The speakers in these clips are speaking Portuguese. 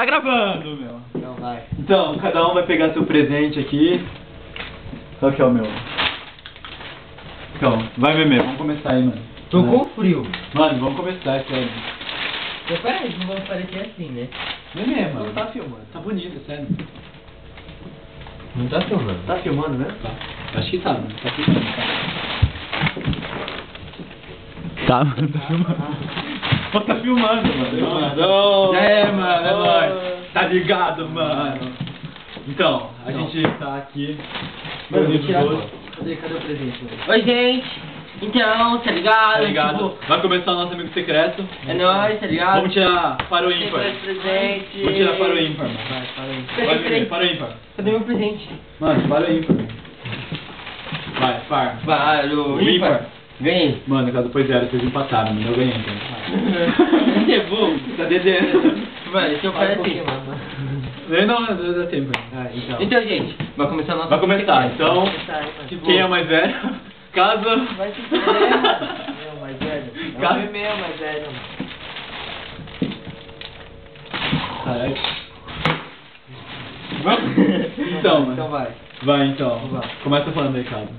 Tá gravando, meu. Então vai. Então, cada um vai pegar seu presente aqui. Qual que é o meu? Então, vai ver mesmo. Vamos começar aí, mano. Tô com frio. Mano, vamos começar, sério. Peraí, não vamos parecer assim, né? Vem mesmo, mano. Não tá filmando. Tá bonito, sério. Não tá filmando. Tá filmando, né? Tá. Acho que tá, mano. Tá filmando, tá. Tá, mano. Tá filmando. Pô, tá filmando, mano. É, mano. É nóis. Tá ligado, mano. Então, a gente tá aqui. Mano, vou tirar a dois. foto. Cadê o presente? Oi, gente. Então, tá ligado? Tá ligado? Tipo, Vai começar o nosso amigo secreto. é nóis, tá ligado? Vamos tirar para o Tem ímpar. dois presentes. Vamos tirar para o ímpar, mano. Vai, para o ímpar. Vai ver, para o ímpar. Cadê meu presente? Mano, para o ímpar. Vai, par. Para o ímpar. Ganhei. Mano, cara, depois zero, vocês empataram, mano. Eu ganhei, então. Você é burro. Tá dedendo. Mano, esse eu Faz faço um assim. pouquinho mais, Não, dá tempo. Ah, então, gente, vai começar a nossa... Vai começar, então. Tipo, Quem é o mais velho? Casa. Vai se fuder, mano. Meu, mais velho. Cara. Não é meu, mais velho, mano. Caralho. Então, mano. Então vai. Vai, então. Vai. Começa falando aí, Casa.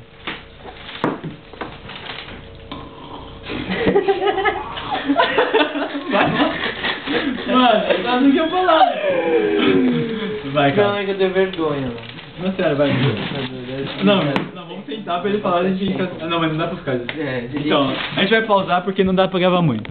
Vai, mano, eu não queria falar. Vai, Não, cara. é que eu tenho vergonha, mano. Não, sério, vai. Não, vamos tentar pra ele falar, a gente fica... Não, mas não dá pra ficar. É, Então, a gente vai pausar porque não dá pra gravar muito.